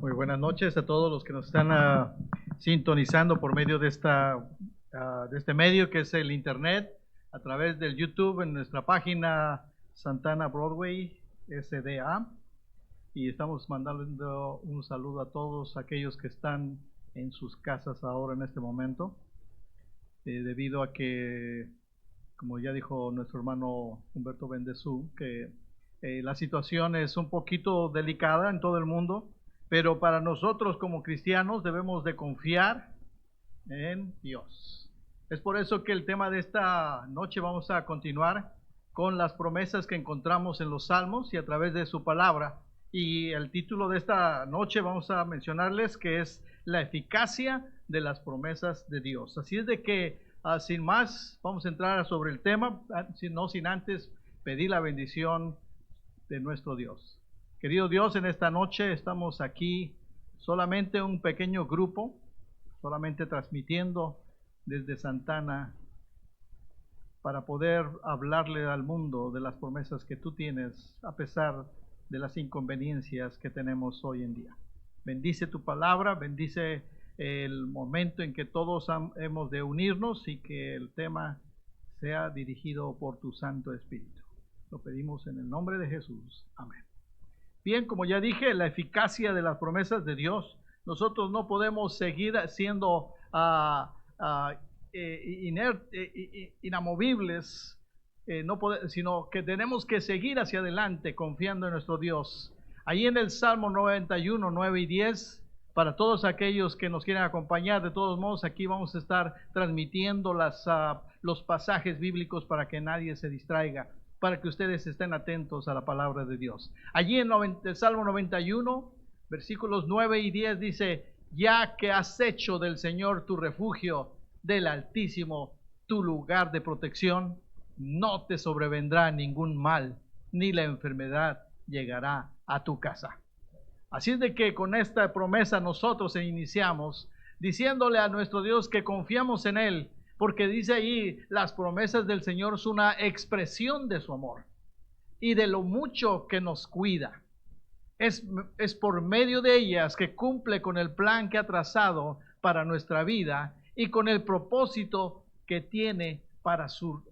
Muy buenas noches a todos los que nos están sintonizando por medio de este medio que es el Internet, a través del YouTube en nuestra página Santana Broadway SDA. Y estamos mandando un saludo a todos aquellos que están en sus casas ahora en este momento, debido a que, como ya dijo nuestro hermano Humberto Bendezú, que la situación es un poquito delicada en todo el mundo, pero para nosotros como cristianos debemos de confiar en Dios. Es por eso que el tema de esta noche vamos a continuar con las promesas que encontramos en los Salmos y a través de su palabra. Y el título de esta noche vamos a mencionarles que es la eficacia de las promesas de Dios. Así es de que, sin más, vamos a entrar sobre el tema, no sin antes pedir la bendición de nuestro Dios. Querido Dios, en esta noche estamos aquí solamente un pequeño grupo, solamente transmitiendo desde Santana para poder hablarle al mundo de las promesas que tú tienes a pesar de las inconveniencias que tenemos hoy en día. Bendice tu palabra, bendice el momento en que todos hemos de unirnos y que el tema sea dirigido por tu Santo Espíritu. Lo pedimos en el nombre de Jesús. Amén. Bien, como ya dije, la eficacia de las promesas de Dios. Nosotros no podemos seguir siendo inamovibles, sino que tenemos que seguir hacia adelante confiando en nuestro Dios. Ahí en el Salmo 91, 9 y 10, para todos aquellos que nos quieren acompañar, de todos modos aquí vamos a estar transmitiendo los pasajes bíblicos para que nadie se distraiga, para que ustedes estén atentos a la palabra de Dios. Allí en el Salmo 91, versículos 9 y 10 dice: ya que has hecho del Señor tu refugio, del Altísimo tu lugar de protección, no te sobrevendrá ningún mal, ni la enfermedad llegará a tu casa. Así es de que con esta promesa nosotros iniciamos diciéndole a nuestro Dios que confiamos en Él, porque dice ahí, las promesas del Señor son una expresión de su amor y de lo mucho que nos cuida. Es por medio de ellas que cumple con el plan que ha trazado para nuestra vida y con el propósito que tiene para su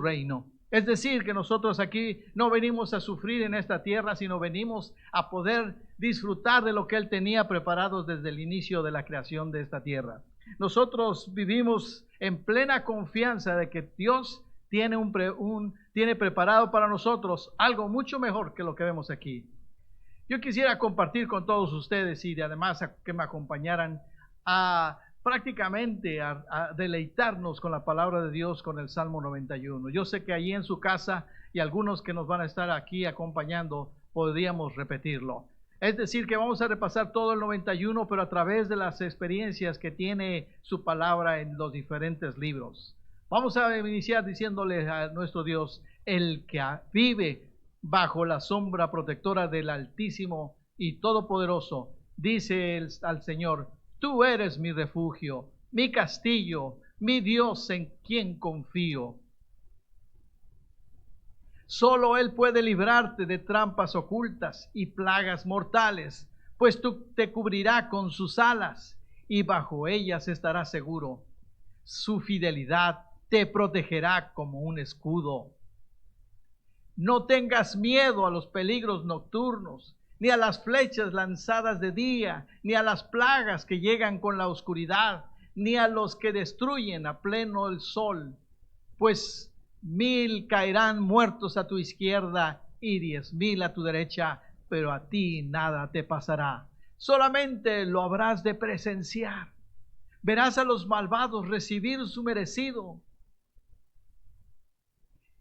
reino. Es decir, que nosotros aquí no venimos a sufrir en esta tierra, sino venimos a poder disfrutar de lo que Él tenía preparado desde el inicio de la creación de esta tierra. Nosotros vivimos en plena confianza de que Dios tiene preparado para nosotros algo mucho mejor que lo que vemos aquí. Yo quisiera compartir con todos ustedes y además que me acompañaran prácticamente a deleitarnos con la palabra de Dios con el Salmo 91. Yo sé que allí en su casa y algunos que nos van a estar aquí acompañando podríamos repetirlo. Es decir, que vamos a repasar todo el 91, pero a través de las experiencias que tiene su palabra en los diferentes libros. Vamos a iniciar diciéndole a nuestro Dios: el que vive bajo la sombra protectora del Altísimo y Todopoderoso, dice al Señor: tú eres mi refugio, mi castillo, mi Dios en quien confío. Solo Él puede librarte de trampas ocultas y plagas mortales, pues tú te cubrirá con sus alas y bajo ellas estarás seguro. Su fidelidad te protegerá como un escudo. No tengas miedo a los peligros nocturnos, ni a las flechas lanzadas de día, ni a las plagas que llegan con la oscuridad, ni a los que destruyen a pleno el sol, pues 1000 caerán muertos a tu izquierda y 10,000 a tu derecha, pero a ti nada te pasará. Solamente lo habrás de presenciar. Verás a los malvados recibir su merecido.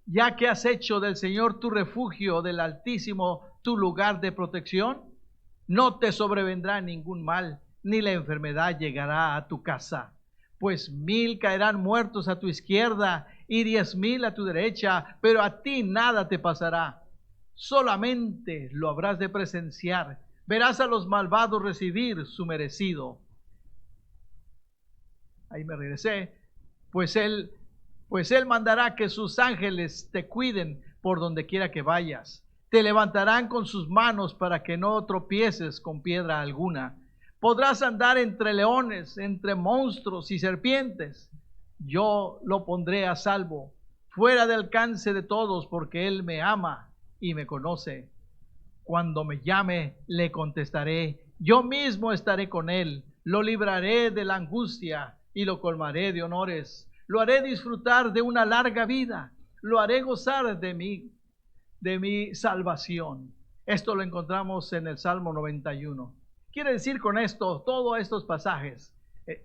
Ya que has hecho del Señor tu refugio, del Altísimo tu lugar de protección, no te sobrevendrá ningún mal, ni la enfermedad llegará a tu casa. Pues 1000 caerán muertos a tu izquierda y 10,000 a tu derecha, pero a ti nada te pasará. Solamente lo habrás de presenciar. Verás a los malvados recibir su merecido. Ahí me regresé. Pues él mandará que sus ángeles te cuiden por donde quiera que vayas. Te levantarán con sus manos para que no tropieces con piedra alguna. Podrás andar entre leones, entre monstruos y serpientes. Yo lo pondré a salvo, fuera del alcance de todos, porque Él me ama y me conoce. Cuando me llame, le contestaré. Yo mismo estaré con él. Lo libraré de la angustia y lo colmaré de honores. Lo haré disfrutar de una larga vida. Lo haré gozar de mi salvación. Esto lo encontramos en el Salmo 91. Quiere decir con esto, todos estos pasajes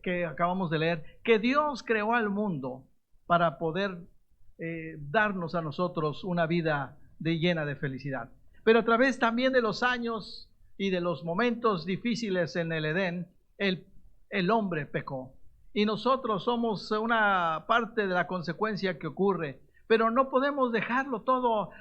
que acabamos de leer, que Dios creó al mundo para poder darnos a nosotros una vida llena de felicidad. Pero a través también de los años y de los momentos difíciles en el Edén, el hombre pecó. Y nosotros somos una parte de la consecuencia que ocurre. Pero no podemos dejarlo todo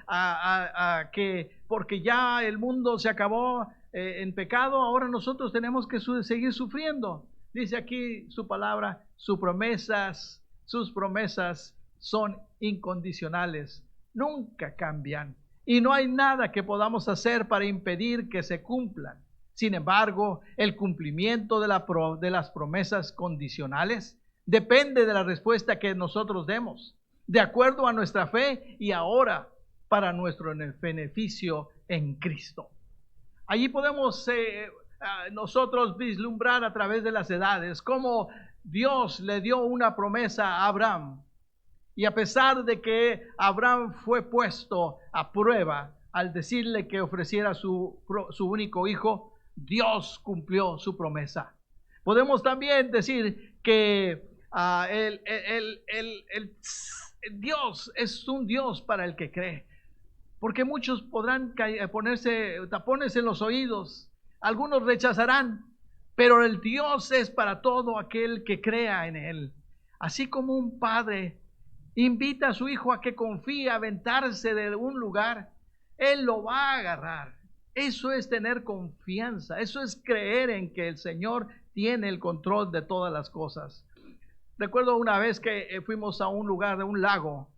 que porque ya el mundo se acabó en pecado, ahora nosotros tenemos que seguir sufriendo. Dice aquí su palabra, sus promesas son incondicionales, nunca cambian. Y no hay nada que podamos hacer para impedir que se cumplan. Sin embargo, el cumplimiento de las promesas condicionales depende de la respuesta que nosotros demos, de acuerdo a nuestra fe y ahora para nuestro beneficio en Cristo. Allí podemos nosotros vislumbrar a través de las edades cómo Dios le dio una promesa a Abraham. Y a pesar de que Abraham fue puesto a prueba al decirle que ofreciera su único hijo, Dios cumplió su promesa. Podemos también decir que Dios es un Dios para el que cree. Porque muchos podrán ponerse tapones en los oídos, algunos rechazarán, pero el Dios es para todo aquel que crea en Él. Así como un padre invita a su hijo a que confíe, a aventarse de un lugar, Él lo va a agarrar. Eso es tener confianza, eso es creer en que el Señor tiene el control de todas las cosas. Recuerdo una vez que fuimos a un lugar, de un lago,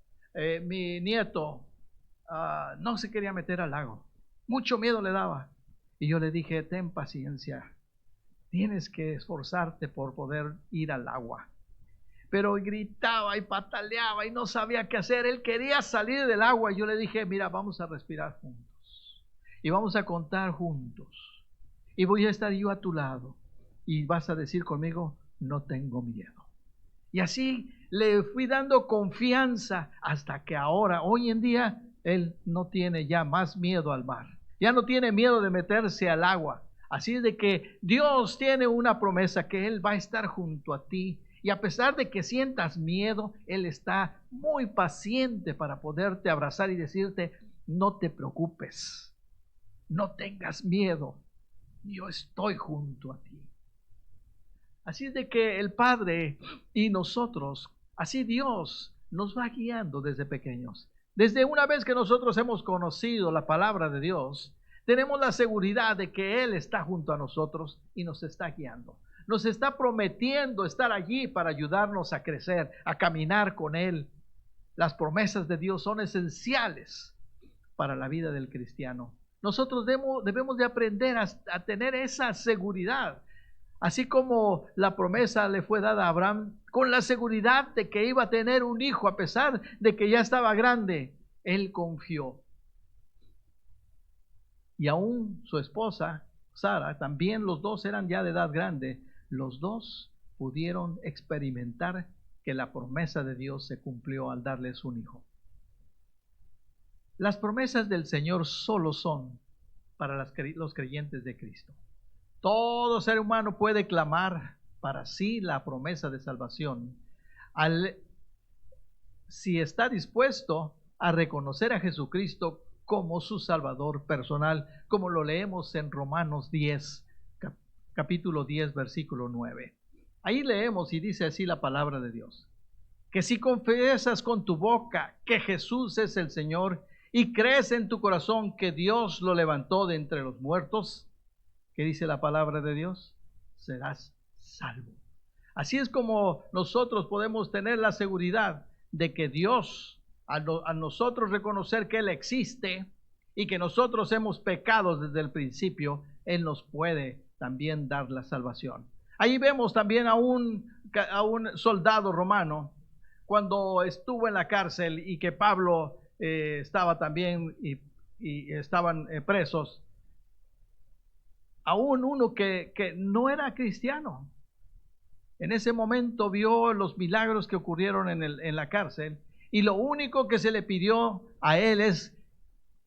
mi nieto no se quería meter al lago, mucho miedo le daba. Y yo le dije, ten paciencia, tienes que esforzarte por poder ir al agua. Pero gritaba y pataleaba y no sabía qué hacer. Él quería salir del agua y yo le dije, mira, vamos a respirar juntos y vamos a contar juntos y voy a estar yo a tu lado y vas a decir conmigo, no tengo miedo. Y así le fui dando confianza hasta que ahora, hoy en día, él no tiene ya más miedo al mar, ya no tiene miedo de meterse al agua. Así es de que Dios tiene una promesa que Él va a estar junto a ti. Y a pesar de que sientas miedo, Él está muy paciente para poderte abrazar y decirte, no te preocupes, no tengas miedo, yo estoy junto a ti. Así es de que el Padre y nosotros, así Dios nos va guiando desde pequeños. Desde una vez que nosotros hemos conocido la palabra de Dios, tenemos la seguridad de que Él está junto a nosotros y nos está guiando. Nos está prometiendo estar allí para ayudarnos a crecer, a caminar con Él. Las promesas de Dios son esenciales para la vida del cristiano. Nosotros debemos de aprender a tener esa seguridad. Así como la promesa le fue dada a Abraham, con la seguridad de que iba a tener un hijo, a pesar de que ya estaba grande, él confió. Y aún su esposa, Sara, también los dos eran ya de edad grande, los dos pudieron experimentar que la promesa de Dios se cumplió al darles un hijo. Las promesas del Señor solo son para los creyentes de Cristo. Todo ser humano puede clamar para sí la promesa de salvación si está dispuesto a reconocer a Jesucristo como su Salvador personal, como lo leemos en Romanos 10, capítulo 10, versículo 9. Ahí leemos y dice así la palabra de Dios, que si confiesas con tu boca que Jesús es el Señor y crees en tu corazón que Dios lo levantó de entre los muertos, ¿qué dice la palabra de Dios? Serás salvo. Así es como nosotros podemos tener la seguridad de que Dios, a nosotros reconocer que Él existe y que nosotros hemos pecado desde el principio, Él nos puede también dar la salvación. Ahí vemos también a un soldado romano cuando estuvo en la cárcel y que Pablo estaba también y estaban presos. Aún uno que no era cristiano. En ese momento vio los milagros que ocurrieron en la cárcel y lo único que se le pidió a él es,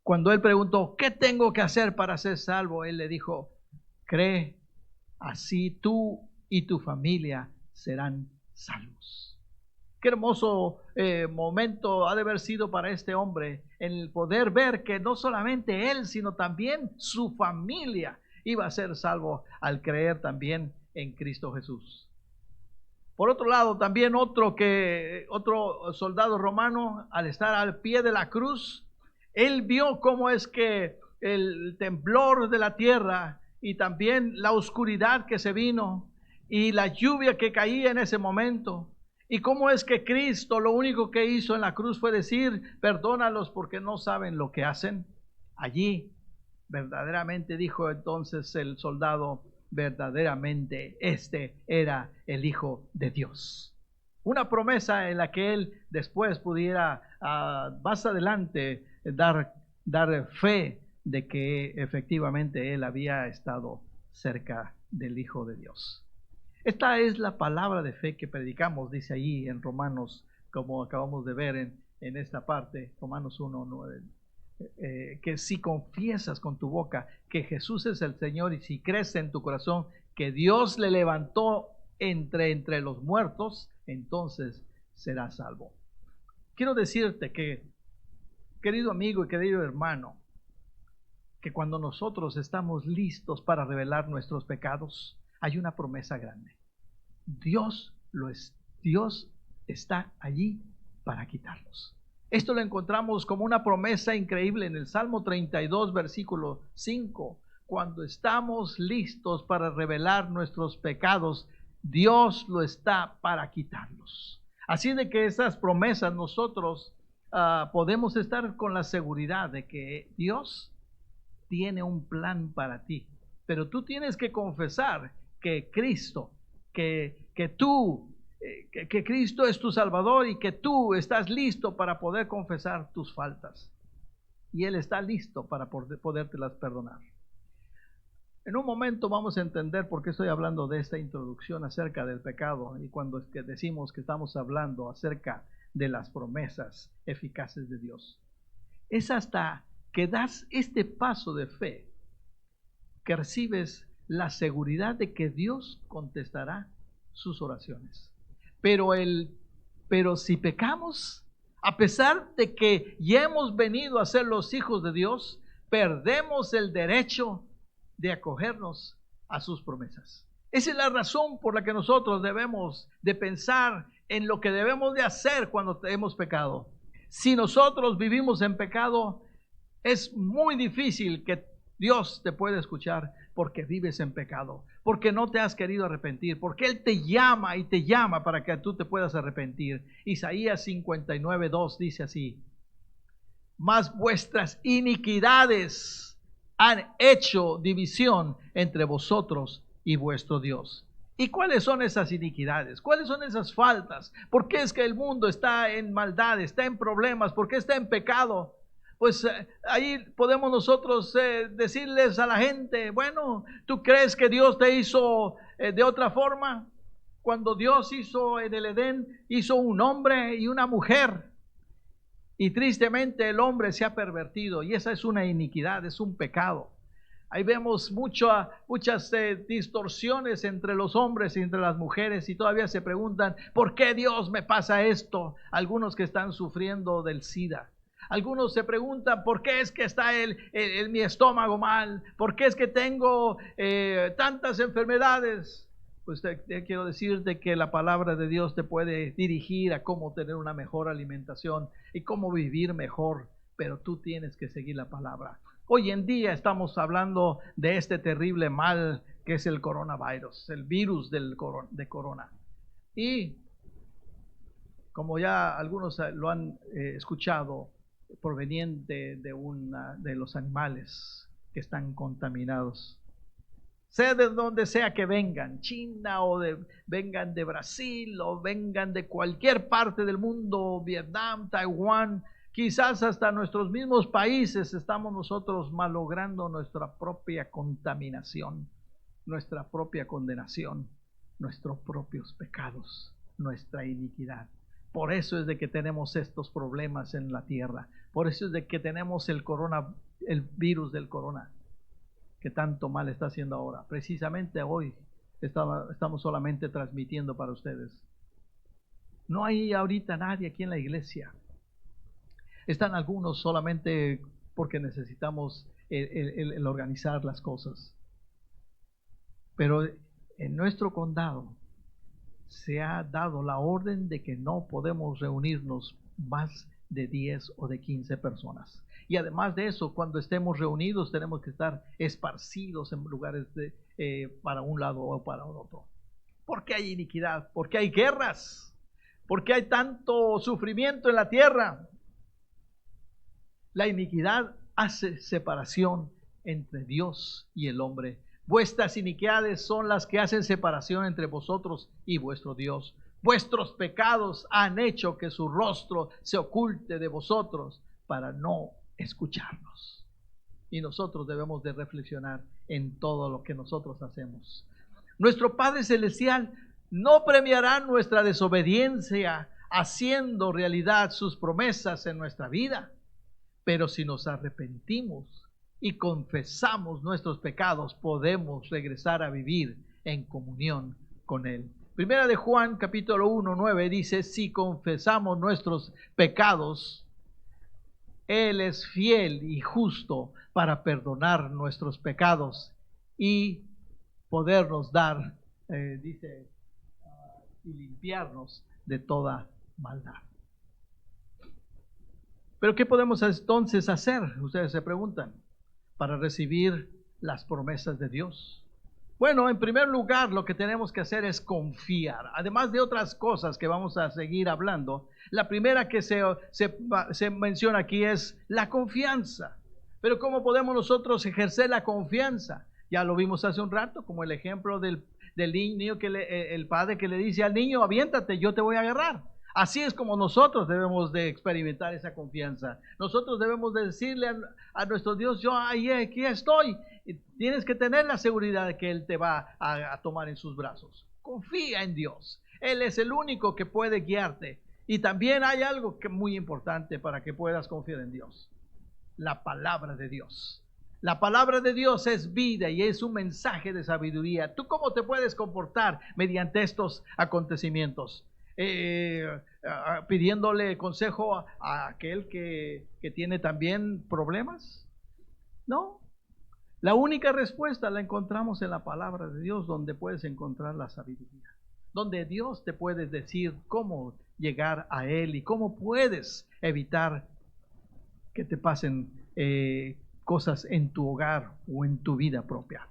cuando él preguntó, ¿qué tengo que hacer para ser salvo? Él le dijo, cree, así tú y tu familia serán salvos. Qué hermoso momento ha de haber sido para este hombre el poder ver que no solamente él, sino también su familia iba a ser salvo al creer también en Cristo Jesús. Por otro lado, también otro soldado romano, al estar al pie de la cruz, él vio cómo es que el temblor de la tierra y también la oscuridad que se vino y la lluvia que caía en ese momento, y cómo es que Cristo lo único que hizo en la cruz fue decir, perdónalos porque no saben lo que hacen. Allí verdaderamente dijo entonces el soldado, verdaderamente este era el Hijo de Dios. Una promesa en la que él después pudiera más adelante dar fe de que efectivamente él había estado cerca del Hijo de Dios. Esta es la palabra de fe que predicamos, dice allí en Romanos, como acabamos de ver en esta parte, Romanos 1:9. Que si confiesas con tu boca que Jesús es el Señor y si crees en tu corazón que Dios le levantó entre los muertos, entonces serás salvo. Quiero decirte que, querido amigo y querido hermano, que cuando nosotros estamos listos para revelar nuestros pecados, hay una promesa grande. Dios está allí para quitarlos. Esto lo encontramos como una promesa increíble en el Salmo 32, versículo 5. Cuando estamos listos para revelar nuestros pecados, Dios lo está para quitarlos. Así de que esas promesas nosotros podemos estar con la seguridad de que Dios tiene un plan para ti. Pero tú tienes que confesar que Cristo, que Cristo es tu Salvador y que tú estás listo para poder confesar tus faltas. Y Él está listo para podértelas perdonar. En un momento vamos a entender por qué estoy hablando de esta introducción acerca del pecado y cuando es que decimos que estamos hablando acerca de las promesas eficaces de Dios. Es hasta que das este paso de fe que recibes la seguridad de que Dios contestará sus oraciones. Pero si pecamos, a pesar de que ya hemos venido a ser los hijos de Dios, perdemos el derecho de acogernos a sus promesas. Esa es la razón por la que nosotros debemos de pensar en lo que debemos de hacer cuando hemos pecado. Si nosotros vivimos en pecado, es muy difícil que Dios te pueda escuchar porque vives en pecado, porque no te has querido arrepentir, porque Él te llama y te llama para que tú te puedas arrepentir. Isaías 59:2 dice así: mas vuestras iniquidades han hecho división entre vosotros y vuestro Dios. ¿Y cuáles son esas iniquidades? ¿Cuáles son esas faltas? ¿Por qué es que el mundo está en maldad, está en problemas? ¿Por qué está en pecado? Pues ahí podemos nosotros decirles a la gente, bueno, ¿tú crees que Dios te hizo de otra forma? Cuando Dios hizo en el Edén, hizo un hombre y una mujer. Y tristemente el hombre se ha pervertido y esa es una iniquidad, es un pecado. Ahí vemos muchas distorsiones entre los hombres y entre las mujeres y todavía se preguntan, ¿por qué Dios me pasa esto? Algunos que están sufriendo del SIDA. Algunos se preguntan, ¿por qué es que está mi estómago mal? ¿Por qué es que tengo tantas enfermedades? Pues te quiero decirte que la palabra de Dios te puede dirigir a cómo tener una mejor alimentación y cómo vivir mejor, pero tú tienes que seguir la palabra. Hoy en día estamos hablando de este terrible mal que es el coronavirus, el virus de corona. Y como ya algunos lo han escuchado, proveniente de los animales que están contaminados. Sea de donde sea que vengan, China vengan de Brasil o vengan de cualquier parte del mundo, Vietnam, Taiwán, quizás hasta nuestros mismos países, estamos nosotros malogrando nuestra propia contaminación, nuestra propia condenación, nuestros propios pecados, nuestra iniquidad. Por eso es de que tenemos estos problemas en la tierra. Por eso es de que tenemos el virus del corona, que tanto mal está haciendo ahora. Precisamente hoy estamos solamente transmitiendo para ustedes. No hay ahorita nadie aquí en la iglesia. Están algunos solamente porque necesitamos el organizar las cosas. Pero en nuestro condado se ha dado la orden de que no podemos reunirnos más de 10 o de 15 personas. Y además de eso, cuando estemos reunidos tenemos que estar esparcidos en lugares para un lado o para otro. ¿Por qué hay iniquidad? ¿Por qué hay guerras? ¿Por qué hay tanto sufrimiento en la tierra? La iniquidad hace separación entre Dios y el hombre. Vuestras iniquidades son las que hacen separación entre vosotros y vuestro Dios. Vuestros pecados han hecho que su rostro se oculte de vosotros para no escucharnos. Y nosotros debemos de reflexionar en todo lo que nosotros hacemos. Nuestro Padre Celestial no premiará nuestra desobediencia haciendo realidad sus promesas en nuestra vida. Pero si nos arrepentimos y confesamos nuestros pecados, podemos regresar a vivir en comunión con Él. Primera de Juan, capítulo 1, 9 dice, si confesamos nuestros pecados, Él es fiel y justo para perdonar nuestros pecados y podernos dar, y limpiarnos de toda maldad. Pero ¿qué podemos entonces hacer? Ustedes se preguntan, para recibir las promesas de Dios. Bueno, en primer lugar, lo que tenemos que hacer es confiar. Además de otras cosas que vamos a seguir hablando, la primera que se menciona aquí es la confianza. Pero ¿cómo podemos nosotros ejercer la confianza? Ya lo vimos hace un rato, como el ejemplo del niño, el padre que le dice al niño, aviéntate, yo te voy a agarrar. Así es como nosotros debemos de experimentar esa confianza. Nosotros debemos de decirle a nuestro Dios, yo aquí estoy. Y tienes que tener la seguridad de que Él te va a tomar en sus brazos. Confía en Dios. Él es el único que puede guiarte. Y también hay algo que es muy importante para que puedas confiar en Dios. La palabra de Dios. La palabra de Dios es vida y es un mensaje de sabiduría. ¿Tú cómo te puedes comportar mediante estos acontecimientos? Pidiéndole consejo a aquel que tiene también problemas? No. La única respuesta la encontramos en la palabra de Dios, donde puedes encontrar la sabiduría, donde Dios te puede decir cómo llegar a Él y cómo puedes evitar que te pasen cosas en tu hogar o en tu vida propia.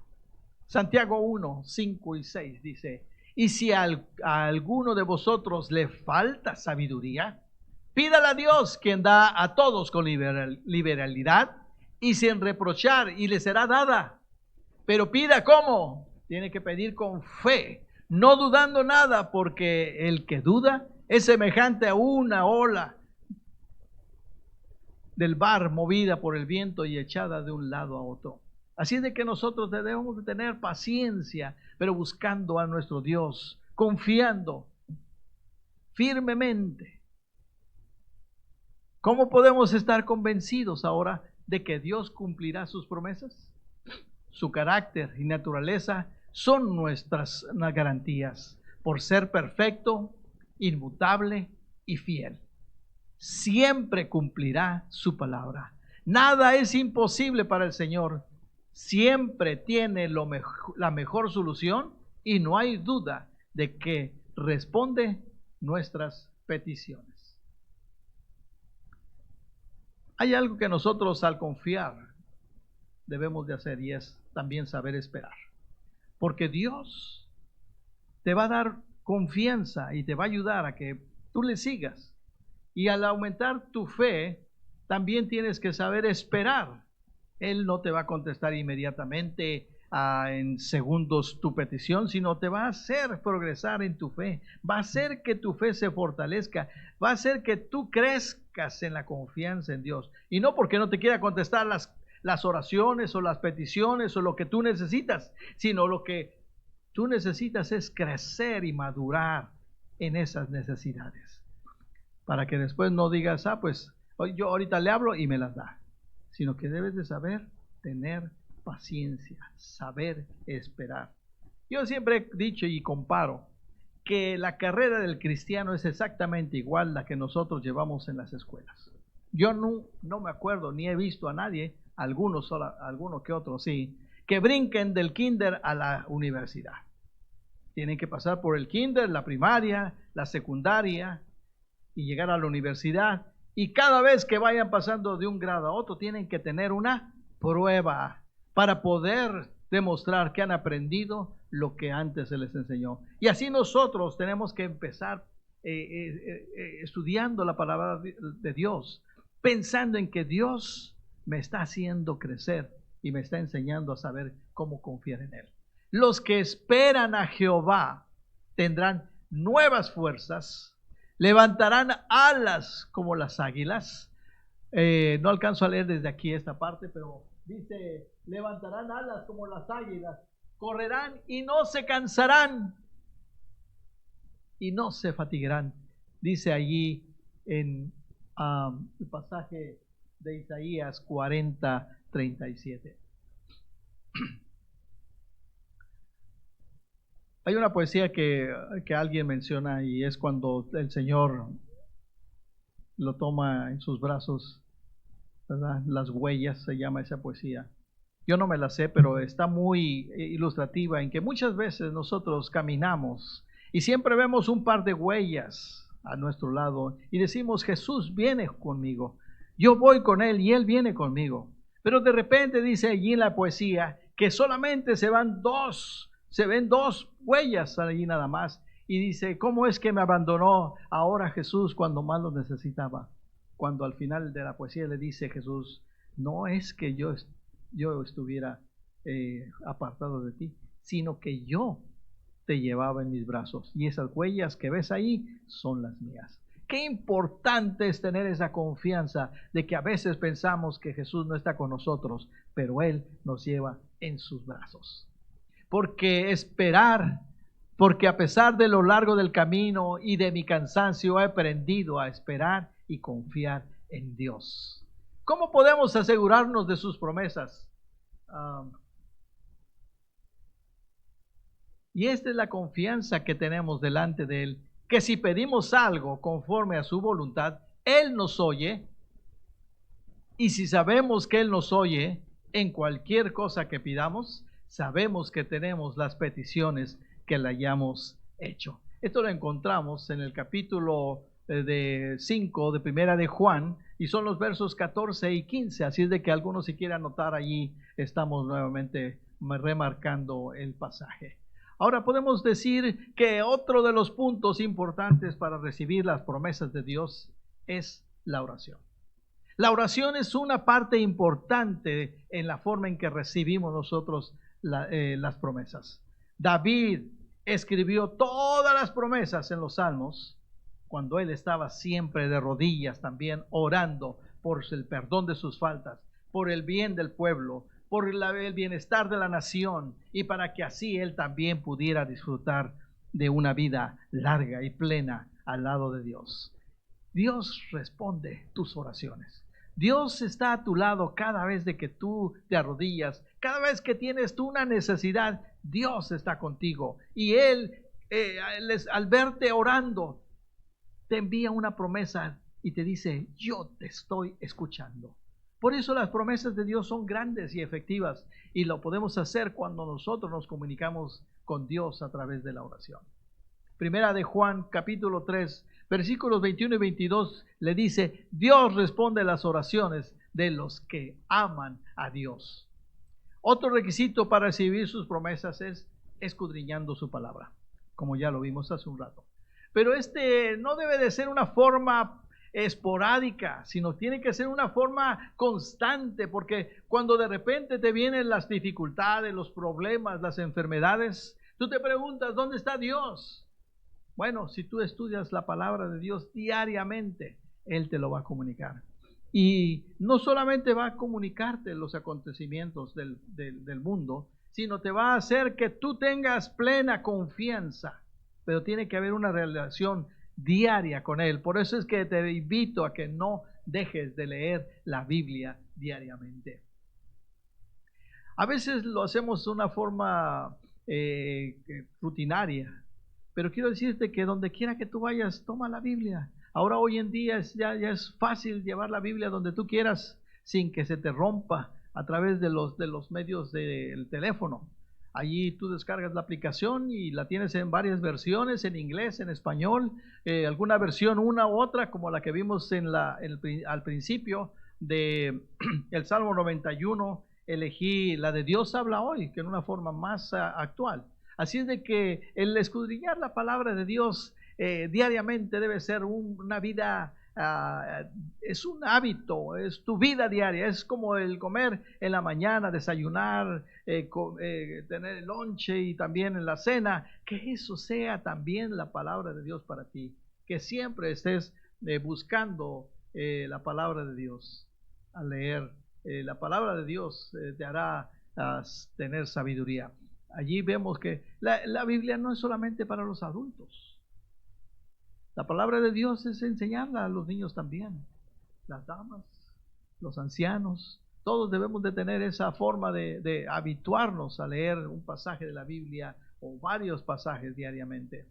Santiago 1, 5 y 6 dice, y si a alguno de vosotros le falta sabiduría, pídala a Dios, quien da a todos con liberalidad y sin reprochar, y le será dada. Pero pida ¿cómo? Tiene que pedir con fe, no dudando nada, porque el que duda es semejante a una ola del mar movida por el viento y echada de un lado a otro. Así es de que nosotros debemos de tener paciencia, pero buscando a nuestro Dios, confiando firmemente. ¿Cómo podemos estar convencidos ahora de que Dios cumplirá sus promesas? Su carácter y naturaleza son nuestras garantías, por ser perfecto, inmutable y fiel. Siempre cumplirá su palabra. Nada es imposible para el Señor. Siempre tiene la mejor solución y no hay duda de que responde nuestras peticiones. Hay algo que nosotros al confiar debemos de hacer y es también saber esperar. Porque Dios te va a dar confianza y te va a ayudar a que tú le sigas. Y al aumentar tu fe, también tienes que saber esperar. Él no te va a contestar inmediatamente en segundos tu petición, sino te va a hacer progresar en tu fe, va a hacer que tu fe se fortalezca, va a hacer que tú crezcas en la confianza en Dios. Y no porque no te quiera contestar las oraciones o las peticiones o lo que tú necesitas, sino lo que tú necesitas es crecer y madurar en esas necesidades, para que después no digas, pues yo ahorita le hablo y me las da, sino que debes de saber tener paciencia, saber esperar. Yo siempre he dicho y comparo que la carrera del cristiano es exactamente igual a la que nosotros llevamos en las escuelas. Yo no me acuerdo ni he visto a nadie, alguno que otro sí, que brinquen del kinder a la universidad. Tienen que pasar por el kinder, la primaria, la secundaria y llegar a la universidad. Y cada vez que vayan pasando de un grado a otro, tienen que tener una prueba para poder demostrar que han aprendido lo que antes se les enseñó. Y así nosotros tenemos que empezar estudiando la palabra de Dios, pensando en que Dios me está haciendo crecer y me está enseñando a saber cómo confiar en Él. Los que esperan a Jehová tendrán nuevas fuerzas, levantarán alas como las águilas. No alcanzo a leer desde aquí esta parte, pero dice, levantarán alas como las águilas, correrán y no se cansarán y no se fatigarán. Dice allí en el pasaje de Isaías 40:37. Hay una poesía que alguien menciona y es cuando el Señor lo toma en sus brazos, ¿verdad? Las huellas se llama esa poesía. Yo no me la sé, pero está muy ilustrativa en que muchas veces nosotros caminamos y siempre vemos un par de huellas a nuestro lado y decimos, Jesús viene conmigo, yo voy con Él y Él viene conmigo. Pero de repente dice allí en la poesía que solamente se ven dos huellas allí nada más. Y dice, ¿cómo es que me abandonó ahora Jesús cuando más lo necesitaba? Cuando al final de la poesía le dice Jesús, no es que yo estuviera apartado de ti, sino que yo te llevaba en mis brazos. Y esas huellas que ves ahí son las mías. Qué importante es tener esa confianza de que a veces pensamos que Jesús no está con nosotros, pero Él nos lleva en sus brazos. Porque a pesar de lo largo del camino y de mi cansancio, he aprendido a esperar y confiar en Dios. ¿Cómo podemos asegurarnos de sus promesas? Y esta es la confianza que tenemos delante de Él, que si pedimos algo conforme a su voluntad, Él nos oye. Y si sabemos que Él nos oye en cualquier cosa que pidamos, sabemos que tenemos las peticiones que le hayamos hecho. Esto lo encontramos en el capítulo 5 de Primera de Juan, y son los versos 14 y 15, así es de que algunos si quieren anotar allí, estamos nuevamente remarcando el pasaje. Ahora podemos decir que otro de los puntos importantes para recibir las promesas de Dios es la oración. La oración es una parte importante en la forma en que recibimos nosotros las promesas. David escribió todas las promesas en los Salmos cuando él estaba siempre de rodillas también orando por el perdón de sus faltas, por el bien del pueblo, por el bienestar de la nación y para que así él también pudiera disfrutar de una vida larga y plena al lado de Dios. Dios responde tus oraciones. Dios está a tu lado cada vez de que tú te arrodillas, cada vez que tienes tú una necesidad, Dios está contigo. Y Él, al verte orando, te envía una promesa y te dice, yo te estoy escuchando. Por eso las promesas de Dios son grandes y efectivas y lo podemos hacer cuando nosotros nos comunicamos con Dios a través de la oración. Primera de Juan, capítulo 3, versículos 21 y 22, le dice, Dios responde a las oraciones de los que aman a Dios. Otro requisito para recibir sus promesas es escudriñando su palabra, como ya lo vimos hace un rato. Pero no debe de ser una forma esporádica, sino tiene que ser una forma constante, porque cuando de repente te vienen las dificultades, los problemas, las enfermedades, tú te preguntas, ¿dónde está Dios? Bueno, si tú estudias la palabra de Dios diariamente, Él te lo va a comunicar. Y no solamente va a comunicarte los acontecimientos del mundo, sino te va a hacer que tú tengas plena confianza. Pero tiene que haber una relación diaria con Él. Por eso es que te invito a que no dejes de leer la Biblia diariamente. A veces lo hacemos de una forma rutinaria, pero quiero decirte que donde quiera que tú vayas, toma la Biblia. Ahora hoy en día ya es fácil llevar la Biblia donde tú quieras sin que se te rompa a través de los medios del teléfono. Allí tú descargas la aplicación y la tienes en varias versiones, en inglés, en español, alguna versión, una u otra, como la que vimos al principio de el Salmo 91. Elegí la de Dios habla hoy, que en una forma más actual. Así es de que el escudriñar la palabra de Dios diariamente debe ser una vida, es un hábito, es tu vida diaria, es como el comer en la mañana, desayunar, tener el lonche y también en la cena, que eso sea también la palabra de Dios para ti, que siempre estés buscando la palabra de Dios. Al leer la palabra de Dios te hará tener sabiduría. Allí vemos que la Biblia no es solamente para los adultos. La palabra de Dios es enseñarla a los niños también, las damas, los ancianos. Todos debemos de tener esa forma de habituarnos a leer un pasaje de la Biblia o varios pasajes diariamente.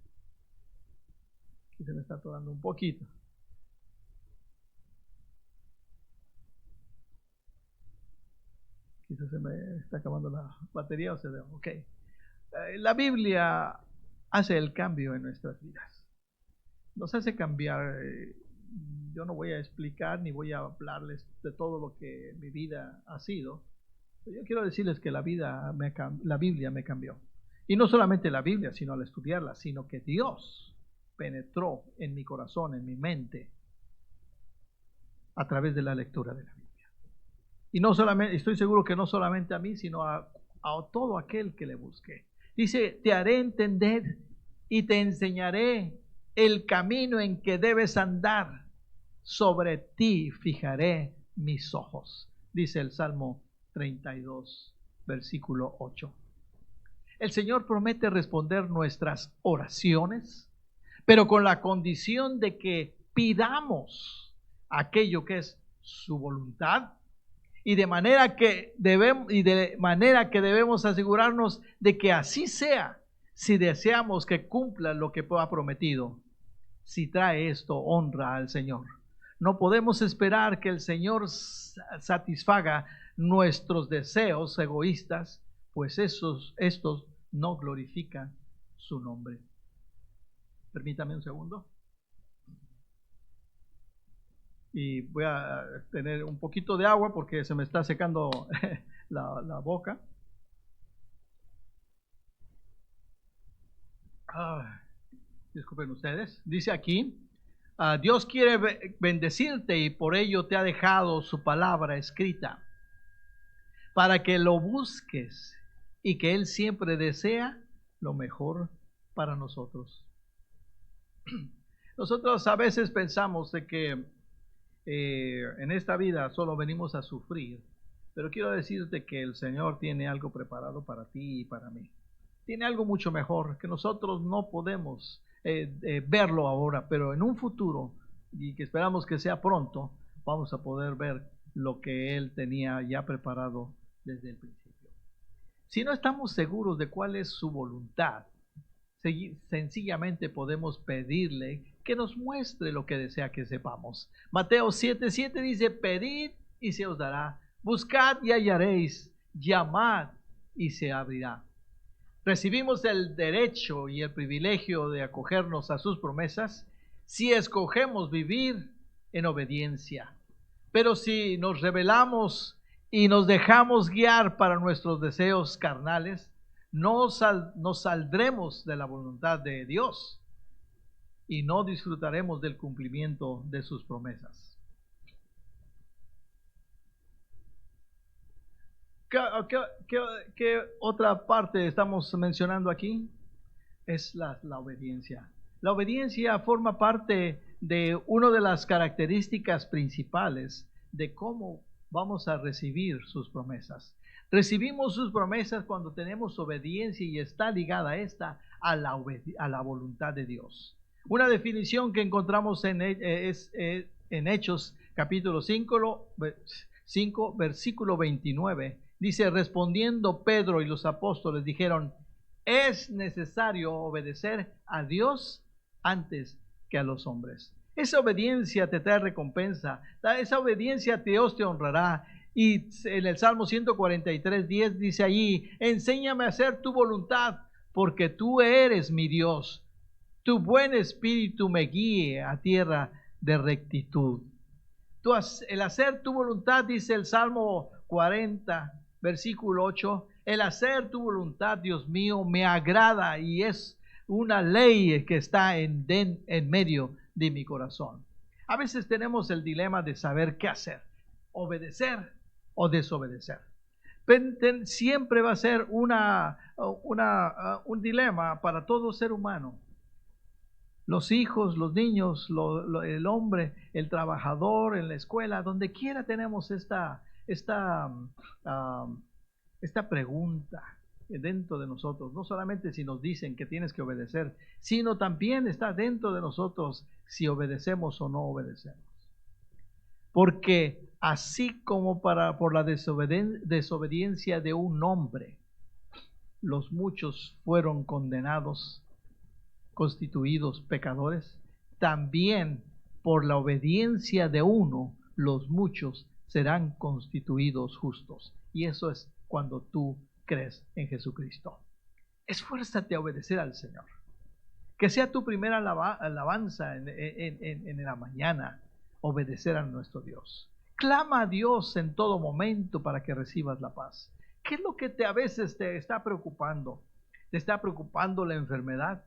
Aquí se me está atorando un poquito. Quizás se me está acabando la batería o se debe. Ok. La Biblia hace el cambio en nuestras vidas. Nos hace cambiar. Yo no voy a explicar ni voy a hablarles de todo lo que mi vida ha sido. Pero yo quiero decirles que la Biblia me cambió. Y no solamente la Biblia, sino al estudiarla, sino que Dios penetró en mi corazón, en mi mente, a través de la lectura de la Biblia. Y no solamente, estoy seguro que no solamente a mí, sino a todo aquel que le busque. Dice, te haré entender y te enseñaré el camino en que debes andar. Sobre ti fijaré mis ojos. Dice el Salmo 32, versículo 8. El Señor promete responder nuestras oraciones, pero con la condición de que pidamos aquello que es su voluntad. Y de manera que debemos asegurarnos de que así sea, si deseamos que cumpla lo que ha prometido. Si trae esto honra al Señor. No podemos esperar que el Señor satisfaga nuestros deseos egoístas, pues estos no glorifican su nombre. Permítame un segundo. Y voy a tener un poquito de agua porque se me está secando la boca. Disculpen ustedes. Dice aquí, Dios quiere bendecirte y por ello te ha dejado su palabra escrita para que lo busques y que Él siempre desea lo mejor para nosotros. Nosotros a veces pensamos de que en esta vida solo venimos a sufrir, pero quiero decirte que el Señor tiene algo preparado para ti y para mí. Tiene algo mucho mejor que nosotros no podemos verlo ahora, pero en un futuro, y que esperamos que sea pronto, vamos a poder ver lo que Él tenía ya preparado desde el principio. Si no estamos seguros de cuál es su voluntad, sencillamente podemos pedirle que nos muestre lo que desea que sepamos. Mateo 7:7 dice, pedid y se os dará, buscad y hallaréis, llamad y se abrirá. Recibimos el derecho y el privilegio de acogernos a sus promesas si escogemos vivir en obediencia. Pero si nos rebelamos y nos dejamos guiar para nuestros deseos carnales, no saldremos de la voluntad de Dios. y no disfrutaremos del cumplimiento de sus promesas. ¿Qué otra parte estamos mencionando aquí? Es la obediencia. La obediencia forma parte de una de las características principales de cómo vamos a recibir sus promesas. Recibimos sus promesas cuando tenemos obediencia y está ligada esta a la voluntad de Dios. Una definición que encontramos en Hechos capítulo 5, versículo 29, dice: respondiendo Pedro y los apóstoles dijeron: es necesario obedecer a Dios antes que a los hombres. Esa obediencia te trae recompensa. Esa obediencia Dios te honrará. Y en el Salmo 143:10 dice allí: enséñame a hacer tu voluntad, porque tú eres mi Dios. Tu buen espíritu me guíe a tierra de rectitud. El hacer tu voluntad, dice el Salmo 40, versículo 8, el hacer tu voluntad, Dios mío, me agrada y es una ley que está en medio de mi corazón. A veces tenemos el dilema de saber qué hacer, obedecer o desobedecer. Siempre va a ser un dilema para todo ser humano. Los hijos, los niños, el hombre, el trabajador, en la escuela, donde quiera tenemos esta pregunta dentro de nosotros. No solamente si nos dicen que tienes que obedecer, sino también está dentro de nosotros si obedecemos o no obedecemos. Porque así como por la desobediencia de un hombre, los muchos fueron condenados, constituidos pecadores, también por la obediencia de uno, los muchos serán constituidos justos. Y eso es cuando tú crees en Jesucristo. Esfuérzate a obedecer al Señor. Que sea tu primera alabanza en la mañana, obedecer a nuestro Dios. Clama a Dios en todo momento para que recibas la paz. ¿Qué es lo que a veces te está preocupando? ¿Te está preocupando la enfermedad?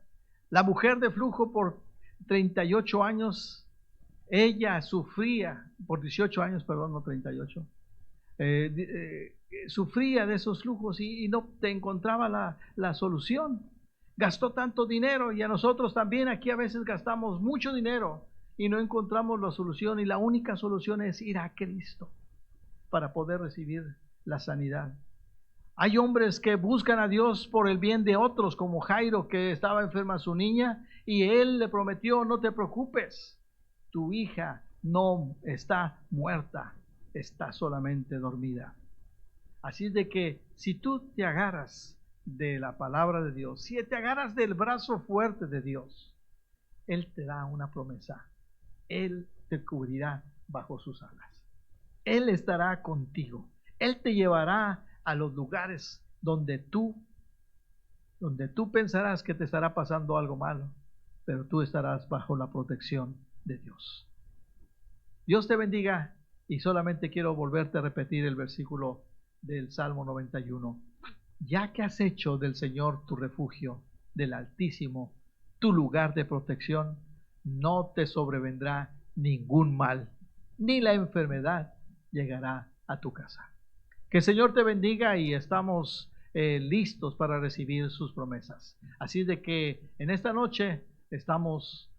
La mujer de flujo por 38 años, ella sufría, por 18 años, perdón, no 38, sufría de esos flujos y no te encontraba la solución. Gastó tanto dinero y a nosotros también aquí a veces gastamos mucho dinero y no encontramos la solución, y la única solución es ir a Cristo para poder recibir la sanidad. Hay hombres que buscan a Dios por el bien de otros, como Jairo, que estaba enferma su niña y él le prometió: no te preocupes, tu hija no está muerta, está solamente dormida. Así es de que si tú te agarras de la palabra de Dios, si te agarras del brazo fuerte de Dios, Él te da una promesa. Él te cubrirá bajo sus alas. Él estará contigo. Él te llevará a los lugares donde tú pensarás que te estará pasando algo malo, pero tú estarás bajo la protección de Dios. Dios te bendiga, y solamente quiero volverte a repetir el versículo del Salmo 91. Ya que has hecho del Señor tu refugio, del Altísimo tu lugar de protección, no te sobrevendrá ningún mal, ni la enfermedad llegará a tu casa. Que el Señor te bendiga, y estamos listos para recibir sus promesas. Así de que en esta noche estamos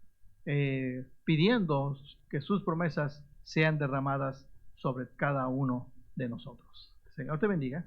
pidiendo que sus promesas sean derramadas sobre cada uno de nosotros. Que el Señor te bendiga.